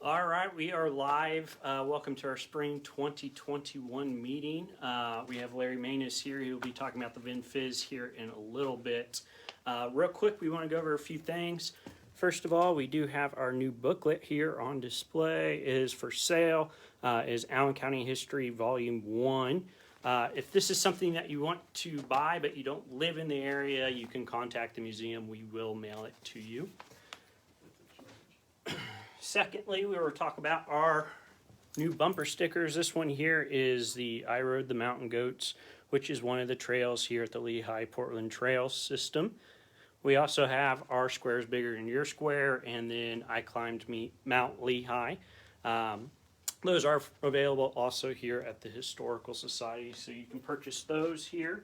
All right, we are live. Welcome to our spring 2021 meeting. We have Larry Manus here. He'll be talking about the Vin Fiz here in a little bit. Real quick, we want to go over a few things. First of all, we do have our new booklet here on display. It is for sale. Is Allen County History Volume 1. If this is something that you want to buy but you don't live in the area, you can contact the museum. We will mail it to you. Secondly, we will talk about our new bumper stickers. This one here is the I Rode the Mountain Goats, which is one of the trails here at the Lehigh Portland Trail System. We also have Our Square is Bigger Than Your Square, and then I Climbed Mount Lehigh. Those are available also here at the Historical Society, so you can purchase those here.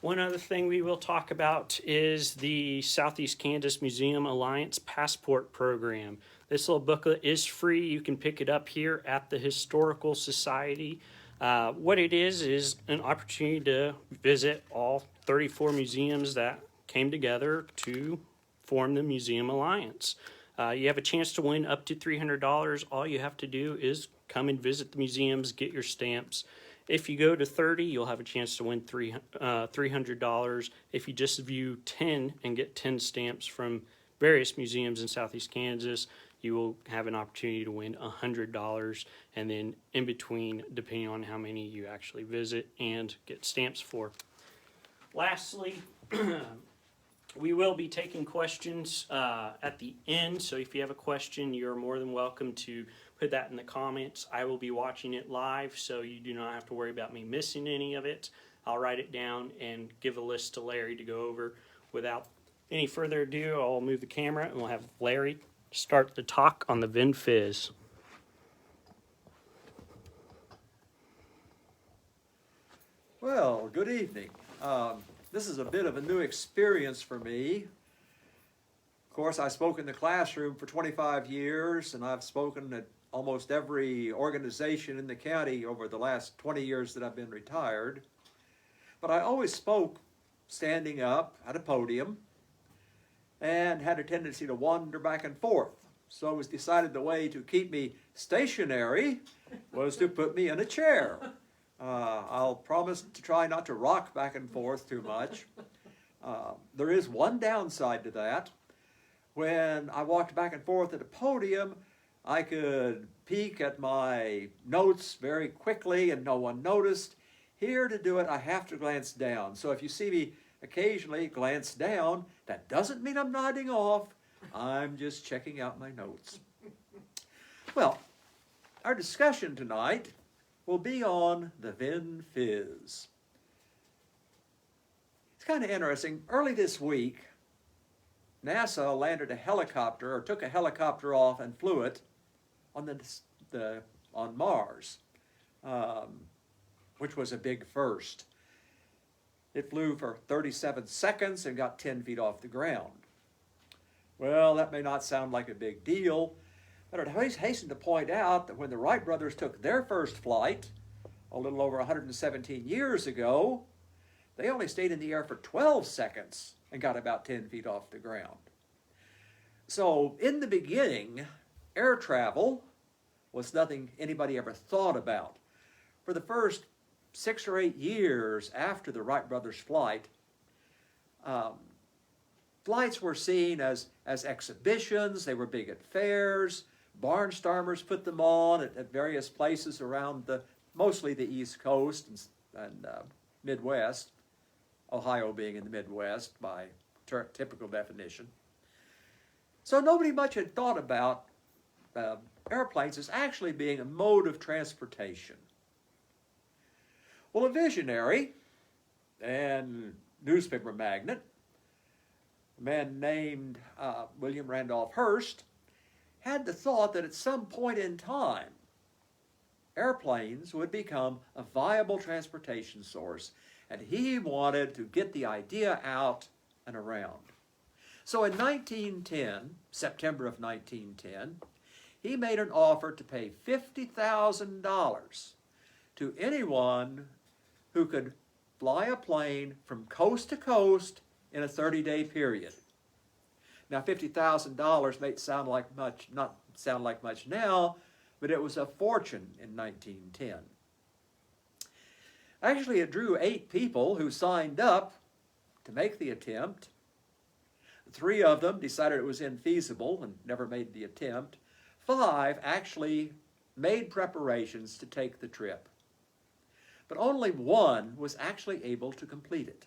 One other thing we will talk about is the Southeast Kansas Museum Alliance Passport Program. This little booklet is free. You can pick it up here at the Historical Society. What it is an opportunity to visit all 34 museums that came together to form the Museum Alliance. You have a chance to win up to $300. All you have to do is come and visit the museums, get your stamps. If you go to 30, you'll have a chance to win $300. If you just view 10 and get 10 stamps from various museums in Southeast Kansas, you will have an opportunity to win $100. And then in between, depending on how many you actually visit and get stamps for. Lastly, we will be taking questions at the end. So if you have a question, you're more than welcome to put that in the comments. I will be watching it live, so you do not have to worry about me missing any of it. I'll write it down and give a list to Larry to go over. Without any further ado, I'll move the camera and we'll have Larry start the talk on the Vin Fiz. Well, good evening. This is a bit of a new experience for me. Of course, I spoke in the classroom for 25 years, and I've spoken at almost every organization in the county over the last 20 years that I've been retired. But I always spoke standing up at a podium and had a tendency to wander back and forth. So it was decided the way to keep me stationary was to put me in a chair. I'll promise to try not to rock back and forth too much. There is one downside to that. When I walked back and forth at a podium, I could peek at my notes very quickly and no one noticed. Here to do it, I have to glance down. So if you see me occasionally glance down, that doesn't mean I'm nodding off. I'm just checking out my notes. Well, our discussion tonight will be on the Vin Fiz. It's kind of interesting. Early this week, NASA landed a helicopter, or took a helicopter off and flew it on Mars, which was a big first. It flew for 37 seconds and got 10 feet off the ground. Well, that may not sound like a big deal, but I hasten to point out that when the Wright brothers took their first flight, a little over 117 years ago, they only stayed in the air for 12 seconds and got about 10 feet off the ground. So in the beginning, air travel was nothing anybody ever thought about. For the first 6 or 8 years after the Wright brothers' flight, flights were seen as exhibitions. They were big at fairs. Barnstormers put them on at various places around mostly the East Coast and Midwest, Ohio being in the Midwest by typical definition. So nobody much had thought about airplanes as actually being a mode of transportation. Well, a visionary and newspaper magnate, a man named William Randolph Hearst, had the thought that at some point in time, airplanes would become a viable transportation source, and he wanted to get the idea out and around. So in 1910, September of 1910, he made an offer to pay $50,000 to anyone who could fly a plane from coast to coast in a 30-day period. Now, $50,000 may sound like much, not sound like much now, but it was a fortune in 1910. Actually, it drew 8 people who signed up to make the attempt. 3 of them decided it was infeasible and never made the attempt. 5 actually made preparations to take the trip. But only 1 was actually able to complete it.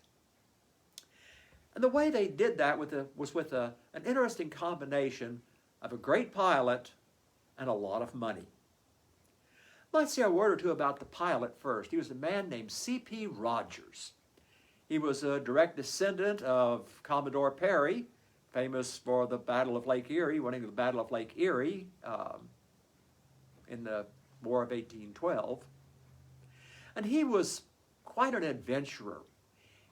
And the way they did that was with an interesting combination of a great pilot and a lot of money. Let's say a word or two about the pilot first. He was a man named C.P. Rogers. He was a direct descendant of Commodore Perry, famous for the Battle of Lake Erie, winning the Battle of Lake Erie in the War of 1812. And he was quite an adventurer.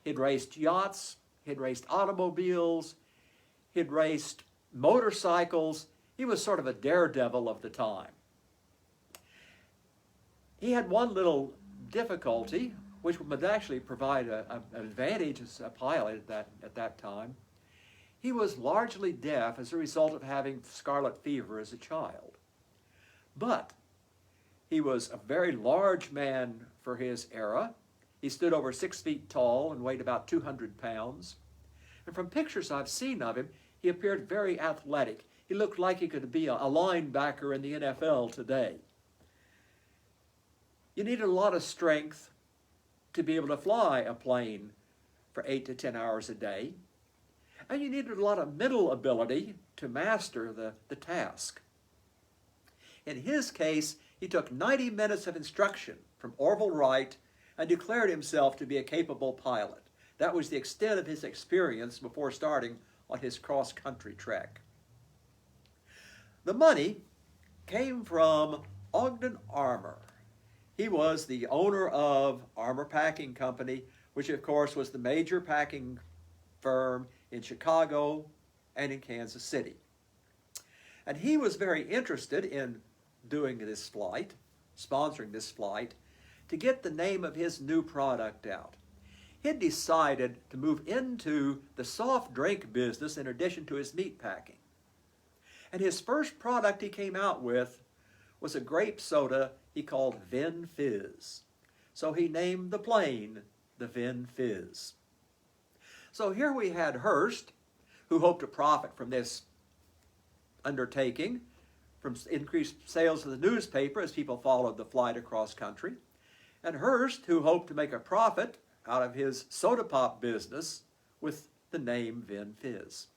He'd raced yachts, he'd raced automobiles, he'd raced motorcycles. He was sort of a daredevil of the time. He had one little difficulty, which would actually provide an advantage as a pilot at that time. He was largely deaf as a result of having scarlet fever as a child. But he was a very large man for his era. He stood over 6 feet tall and weighed about 200 pounds. And from pictures I've seen of him, he appeared very athletic. He looked like he could be a linebacker in the NFL today. You needed a lot of strength to be able to fly a plane for 8 to 10 hours a day. And you needed a lot of mental ability to master the task. In his case, he took 90 minutes of instruction from Orville Wright and declared himself to be a capable pilot. That was the extent of his experience before starting on his cross-country trek. The money came from Ogden Armour. He was the owner of Armour Packing Company, which of course was the major packing firm in Chicago and in Kansas City. And he was very interested in doing this flight, sponsoring this flight, to get the name of his new product out. He had decided to move into the soft drink business in addition to his meat packing. And his first product he came out with was a grape soda he called Vin Fiz. So he named the plane the Vin Fiz. So here we had Hearst, who hoped to profit from this undertaking, from increased sales of the newspaper as people followed the flight across country, and Hearst, who hoped to make a profit out of his soda pop business with the name Vin Fiz.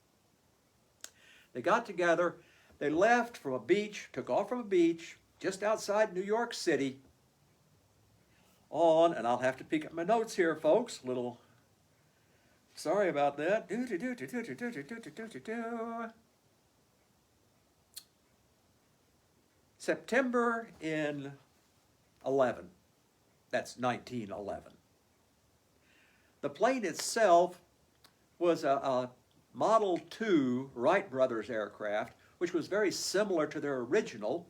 They got together, they left from a beach, took off from a beach just outside New York City on, and I'll have to peek at my notes here, folks, sorry about that. September in 11. That's 1911. The plane itself was a Model 2 Wright Brothers aircraft, which was very similar to their original,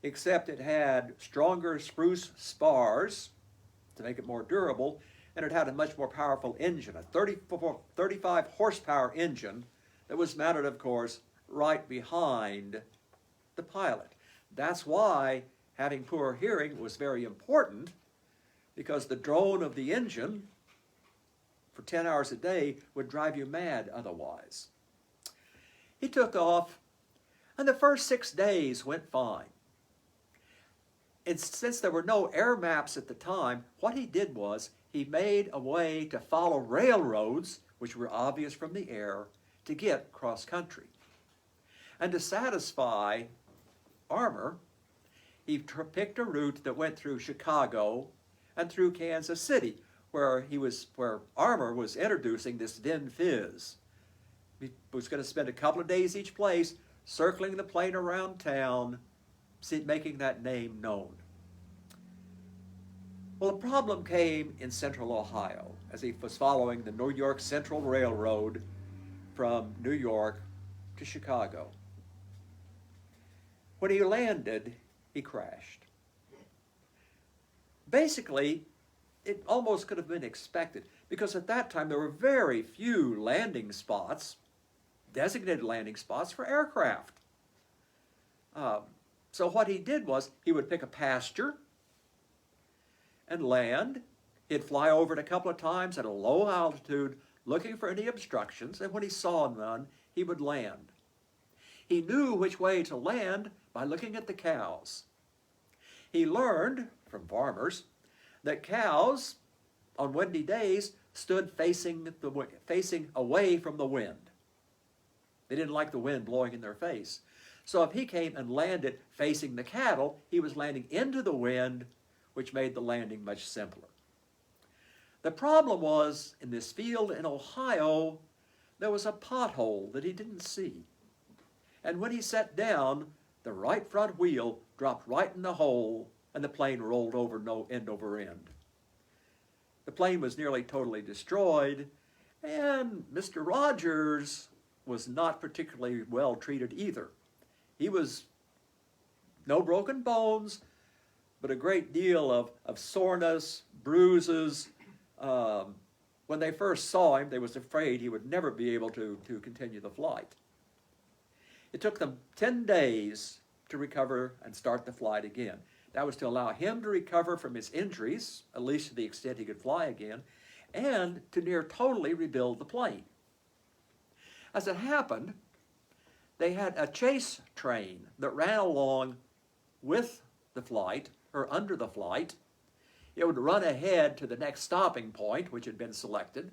except it had stronger spruce spars to make it more durable, and it had a much more powerful engine, a 35 horsepower engine that was mounted, of course, right behind the pilot. That's why having poor hearing was very important, because the drone of the engine for 10 hours a day would drive you mad otherwise. He took off, and the first 6 days went fine. And since there were no air maps at the time, what he did was he made a way to follow railroads, which were obvious from the air, to get cross-country. And to satisfy Armour, he picked a route that went through Chicago and through Kansas City, where Armour was introducing this Vin Fiz. He was going to spend a couple of days each place, circling the plane around town, making that name known. Well, the problem came in central Ohio, as he was following the New York Central Railroad from New York to Chicago. When he landed, he crashed. Basically, it almost could have been expected, because at that time there were very few landing spots designated landing spots for aircraft. So what he did was he would pick a pasture and land. He'd fly over it a couple of times at a low altitude looking for any obstructions, and when he saw none, he would land. He knew which way to land by looking at the cows. He learned from farmers that cows on windy days stood facing away from the wind. They didn't like the wind blowing in their face. So if he came and landed facing the cattle, he was landing into the wind, which made the landing much simpler. The problem was, in this field in Ohio, there was a pothole that he didn't see. And when he sat down, the right front wheel dropped right in the hole, and the plane rolled over end over end. The plane was nearly totally destroyed, and Mr. Rogers was not particularly well treated either. He was no broken bones, but a great deal of soreness, bruises. When they first saw him, they was afraid he would never be able to continue the flight. It took them 10 days to recover and start the flight again. That was to allow him to recover from his injuries, at least to the extent he could fly again, and to near totally rebuild the plane. As it happened, they had a chase train that ran along with the flight, or under the flight. It would run ahead to the next stopping point, which had been selected,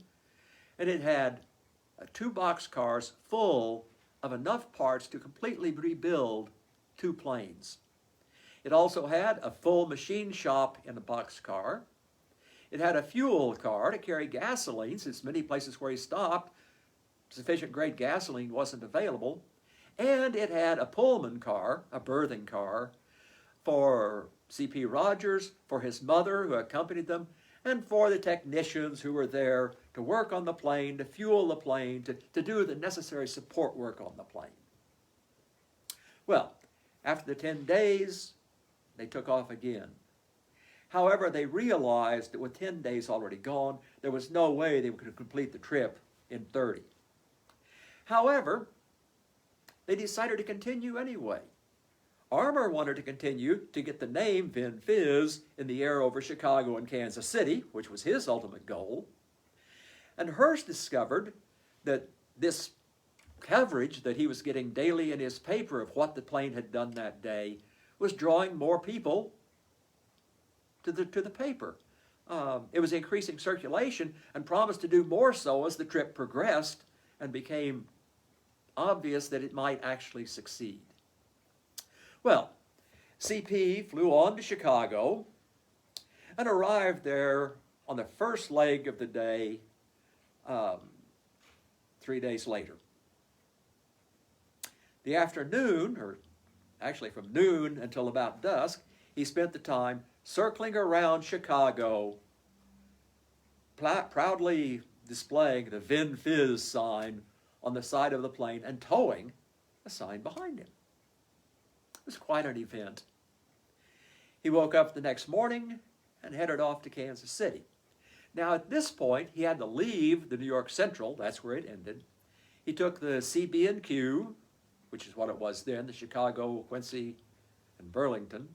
and it had 2 boxcars full of enough parts to completely rebuild 2 planes. It also had a full machine shop in the boxcar. It had a fuel car to carry gasoline, since many places where he stopped, sufficient grade gasoline wasn't available. And it had a Pullman car, a berthing car, for C.P. Rogers, for his mother who accompanied them, and for the technicians who were there to work on the plane, to fuel the plane, to do the necessary support work on the plane. Well, after the 10 days, they took off again. However, they realized that with 10 days already gone, there was no way they could complete the trip in 30. However, they decided to continue anyway. Armour wanted to continue to get the name Vin Fiz in the air over Chicago and Kansas City, which was his ultimate goal. And Hearst discovered that this coverage that he was getting daily in his paper of what the plane had done that day was drawing more people to the paper. It was increasing circulation and promised to do more so as the trip progressed and became obvious that it might actually succeed. Well, CP flew on to Chicago and arrived there on the first leg of the day 3 days later. The afternoon, or actually from noon until about dusk, he spent the time circling around Chicago, proudly displaying the Vin Fiz sign on the side of the plane and towing a sign behind him. It was quite an event. He woke up the next morning and headed off to Kansas City. Now at this point, he had to leave the New York Central, that's where it ended. He took the CB&Q, which is what it was then, the Chicago, Quincy, and Burlington.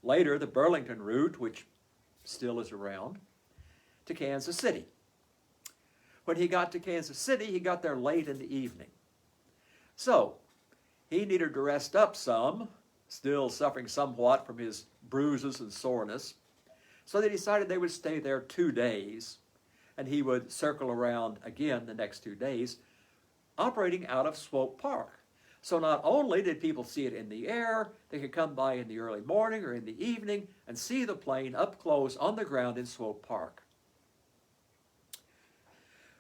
Later, the Burlington route, which still is around, to Kansas City. When he got to Kansas City, he got there late in the evening. So, he needed to rest up some, still suffering somewhat from his bruises and soreness. So they decided they would stay there 2 days, and he would circle around again the next 2 days, operating out of Swope Park. So not only did people see it in the air, they could come by in the early morning or in the evening and see the plane up close on the ground in Swope Park.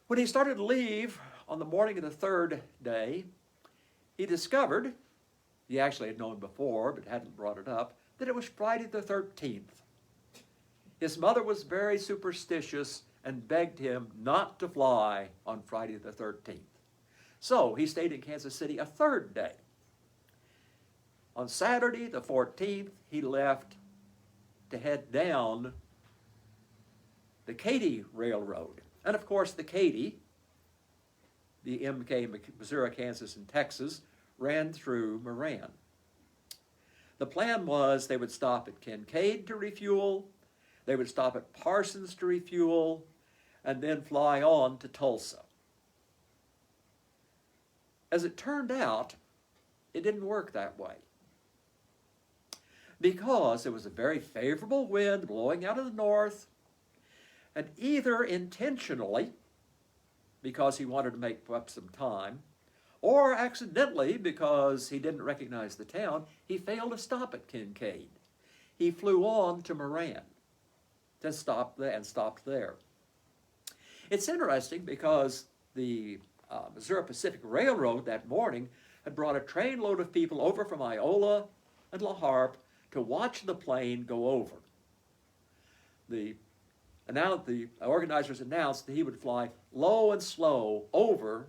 When he started to leave on the morning of the 3rd day, he discovered, he actually had known before but hadn't brought it up, that it was Friday the 13th. His mother was very superstitious and begged him not to fly on Friday the 13th. So he stayed in Kansas City a 3rd day. On Saturday the 14th, he left to head down the Katy Railroad. And of course the Katy the MK Missouri, Kansas, and Texas ran through Moran. The plan was they would stop at Kincaid to refuel, they would stop at Parsons to refuel, and then fly on to Tulsa. As it turned out, it didn't work that way, because there was a very favorable wind blowing out of the north, and either intentionally, because he wanted to make up some time, or accidentally, because he didn't recognize the town, he failed to stop at Kincaid. He flew on to Moran to stop there and stopped there. It's interesting because the Missouri Pacific Railroad that morning had brought a trainload of people over from Iola and La Harpe to watch the plane go over. The organizers announced that he would fly low and slow over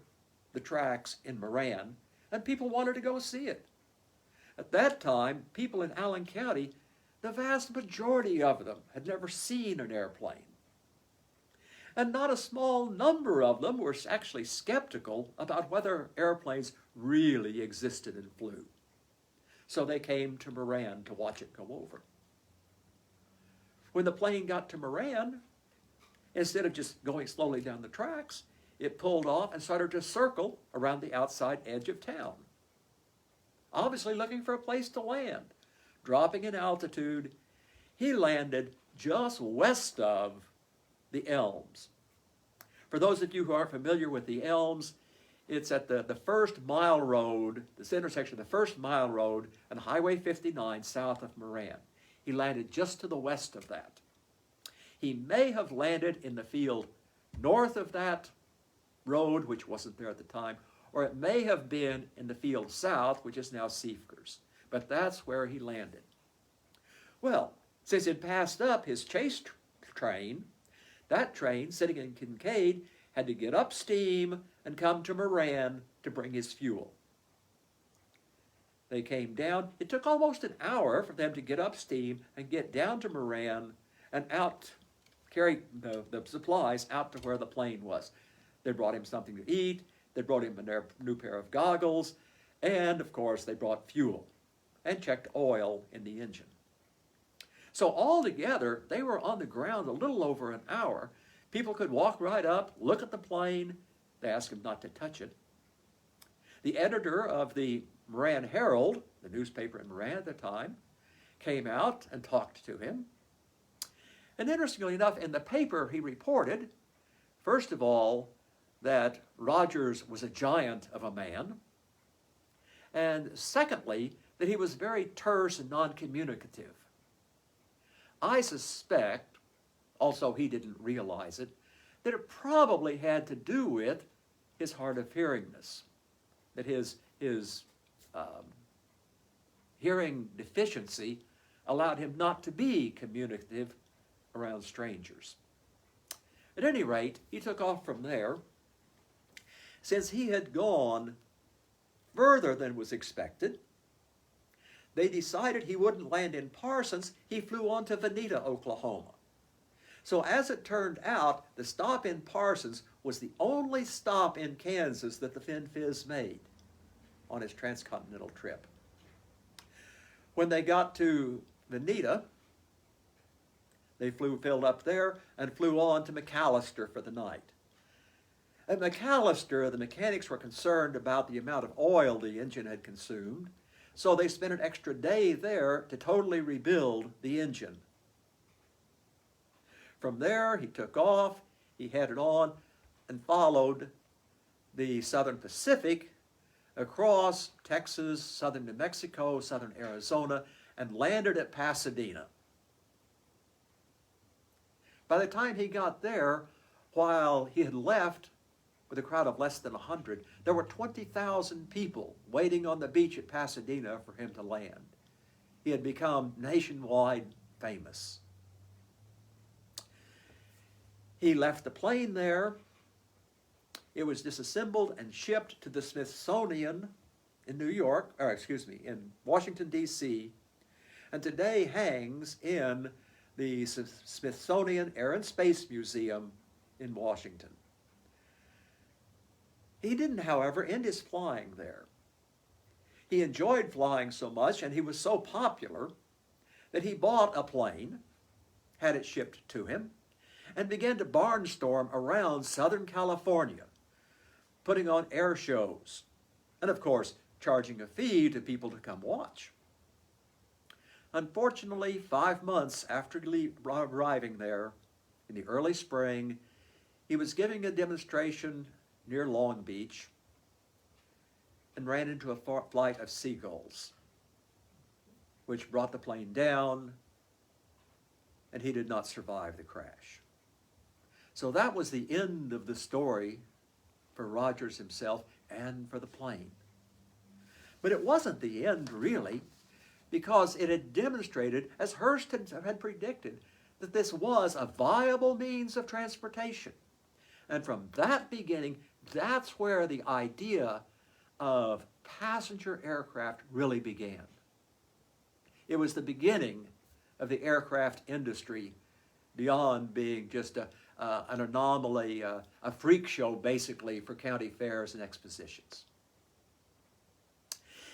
the tracks in Moran, and people wanted to go see it. At that time, people in Allen County, the vast majority of them had never seen an airplane. And not a small number of them were actually skeptical about whether airplanes really existed and flew. So they came to Moran to watch it go over. When the plane got to Moran, instead of just going slowly down the tracks, it pulled off and started to circle around the outside edge of town, obviously looking for a place to land. Dropping in altitude, he landed just west of the Elms. For those of you who aren't familiar with the Elms, it's at the First Mile Road, this intersection of the First Mile Road and Highway 59 south of Moran. He landed just to the west of that. He may have landed in the field north of that road, which wasn't there at the time, or it may have been in the field south, which is now Siefkers. But that's where he landed. Well, since it passed up his chase train, that train, sitting in Kincaid, had to get up steam and come to Moran to bring his fuel. They came down. It took almost an hour for them to get up steam and get down to Moran and out, carry the supplies out to where the plane was. They brought him something to eat. They brought him a new pair of goggles. And, of course, they brought fuel and checked oil in the engine. So altogether, they were on the ground a little over an hour. People could walk right up, look at the plane. They asked him not to touch it. The editor of the Moran Herald, the newspaper in Moran at the time, came out and talked to him. And interestingly enough, in the paper he reported, first of all, that Rogers was a giant of a man, and secondly, that he was very terse and non-communicative. I suspect, also he didn't realize it, that it probably had to do with his hard of hearingness, that his hearing deficiency allowed him not to be communicative around strangers. At any rate, he took off from there. Since he had gone further than was expected, they decided he wouldn't land in Parsons. He flew on to Vinita, Oklahoma. So as it turned out, the stop in Parsons was the only stop in Kansas that the Vin Fiz made on his transcontinental trip. When they got to Vinita, they filled up there and flew on to McAllister for the night. At McAllister, the mechanics were concerned about the amount of oil the engine had consumed, so they spent an extra day there to totally rebuild the engine. From there, he took off, he headed on, and followed the Southern Pacific across Texas, southern New Mexico, southern Arizona, and landed at Pasadena. By the time he got there, while he had left with a crowd of less than 100, there were 20,000 people waiting on the beach at Pasadena for him to land. He had become nationwide famous. He left the plane there. It was disassembled and shipped to the Smithsonian in in Washington, D.C., and today hangs in the Smithsonian Air and Space Museum in Washington. He didn't, however, end his flying there. He enjoyed flying so much and he was so popular that he bought a plane, had it shipped to him, and began to barnstorm around Southern California, putting on air shows, and of course, charging a fee to people to come watch. Unfortunately, 5 months after arriving there, in the early spring, he was giving a demonstration near Long Beach and ran into a flight of seagulls, which brought the plane down, and he did not survive the crash. So that was the end of the story for Rogers himself and for the plane. But it wasn't the end, really, because it had demonstrated, as Hearst had predicted, that this was a viable means of transportation. And from that beginning, that's where the idea of passenger aircraft really began. It was the beginning of the aircraft industry beyond being just an anomaly, a freak show basically for county fairs and expositions.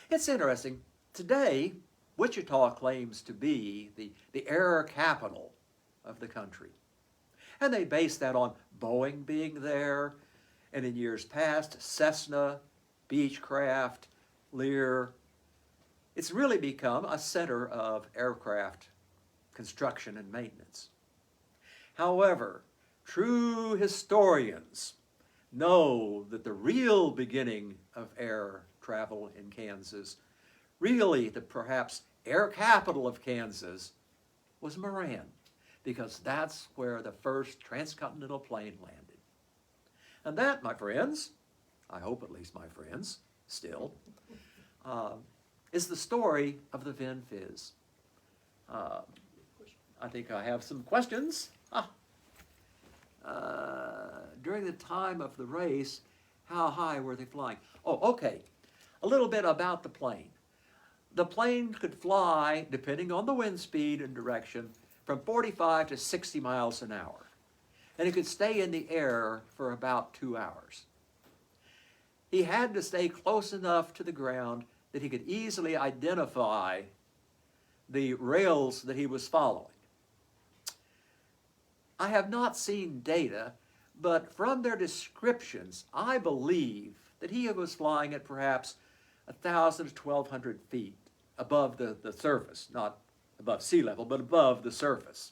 It's interesting. Today, Wichita claims to be the air capital of the country. And they base that on Boeing being there, and in years past, Cessna, Beechcraft, Lear. It's really become a center of aircraft construction and maintenance. However, true historians know that the real beginning of air travel in Kansas, really the perhaps air capital of Kansas, was Moran, because that's where the first transcontinental plane landed. And that, my friends, I hope at least my friends, still, is the story of the Vin Fiz. I think I have some questions. During the time of the race, how high were they flying? Oh, okay. A little bit about the plane. The plane could fly, depending on the wind speed and direction, from 45 to 60 miles an hour. And it could stay in the air for about 2 hours. He had to stay close enough to the ground that he could easily identify the rails that he was following. I have not seen data, but from their descriptions, I believe that he was flying at perhaps 1,000 to 1,200 feet above the surface, not above sea level, but above the surface.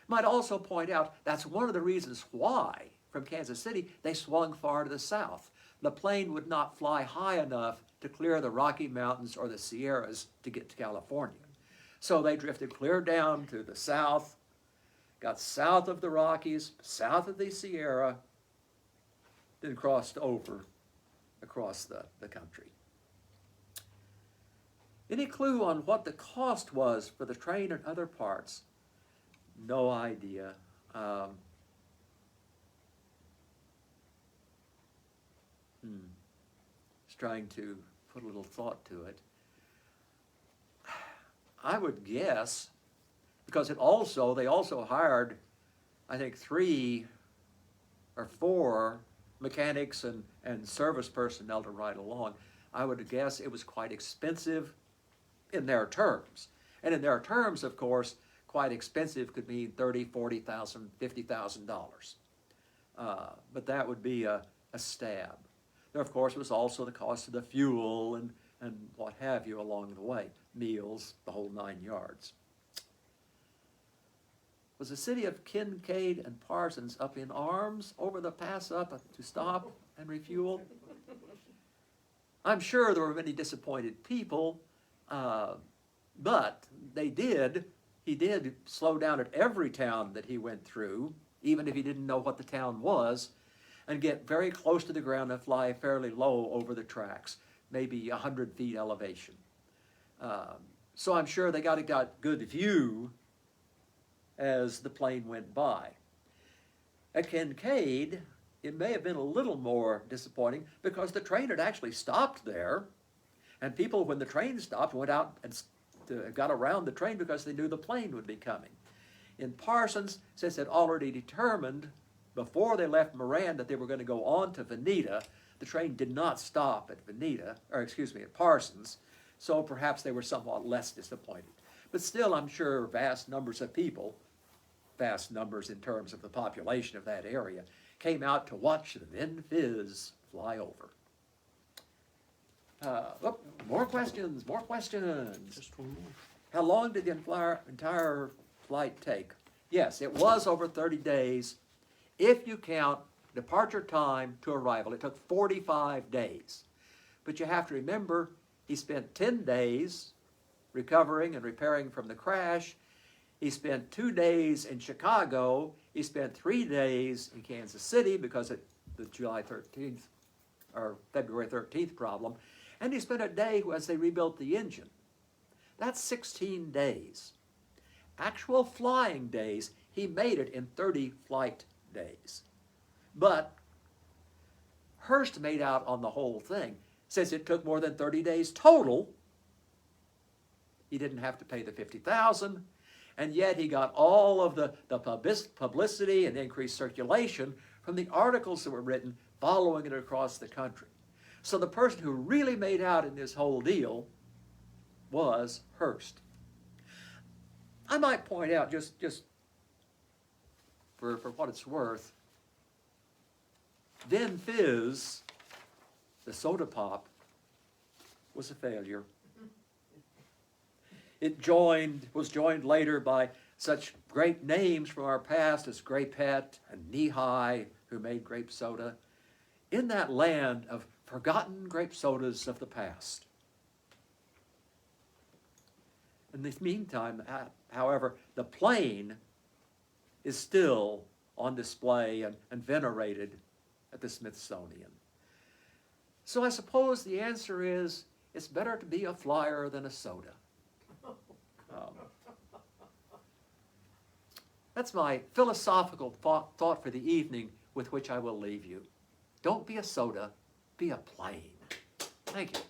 Might also point out that's one of the reasons why, from Kansas City, they swung far to the south. The plane would not fly high enough to clear the Rocky Mountains or the Sierras to get to California. So they drifted clear down to the south, got south of the Rockies, south of the Sierra, then crossed over across the country. Any clue on what the cost was for the train and other parts? No idea. Just trying to put a little thought to it. I would guess, because they also hired, I think, 3 or 4 mechanics and service personnel to ride along. I would guess it was quite expensive in their terms. And in their terms, of course, quite expensive could mean $30,000, $40,000, $50,000. But that would be a stab. There, of course, was also the cost of the fuel and what have you along the way. Meals, the whole 9 yards. Was the city of Kincaid and Parsons up in arms over the pass up to stop and refuel? I'm sure there were many disappointed people, but he did slow down at every town that he went through, even if he didn't know what the town was, and get very close to the ground and fly fairly low over the tracks, maybe 100 feet elevation. So I'm sure they got a good view as the plane went by. At Kincaid, it may have been a little more disappointing because the train had actually stopped there, and people, when the train stopped, went out and got around the train because they knew the plane would be coming. In Parsons, since it already determined before they left Moran that they were going to go on to Veneta. The train did not stop at Veneta, or excuse me, at Parsons, so perhaps they were somewhat less disappointed. But still, I'm sure vast numbers of people, vast numbers in terms of the population of that area, came out to watch the Vin Fiz fly over. More questions, more questions. Just one more. How long did the entire flight take? Yes, it was over 30 days. If you count departure time to arrival, it took 45 days. But you have to remember, he spent 10 days recovering and repairing from the crash. He spent 2 days in Chicago. He spent 3 days in Kansas City because of the July 13th or February 13th problem. And he spent a day as they rebuilt the engine. That's 16 days. Actual flying days, he made it in 30 flight days. But Hearst made out on the whole thing. Since it took more than 30 days total, he didn't have to pay the $50,000, and yet he got all of the publicity and increased circulation from the articles that were written following it across the country. So the person who really made out in this whole deal was Hearst. I might point out, just for what it's worth, Vin Fiz, the soda pop, was a failure. It was joined later by such great names from our past as Grapette and Knee-High, who made grape soda, in that land of forgotten grape sodas of the past. In the meantime, however, the plane is still on display and venerated at the Smithsonian. So I suppose the answer is, it's better to be a flyer than a soda. That's my philosophical thought for the evening with which I will leave you. Don't be a soda, be a plane. Thank you.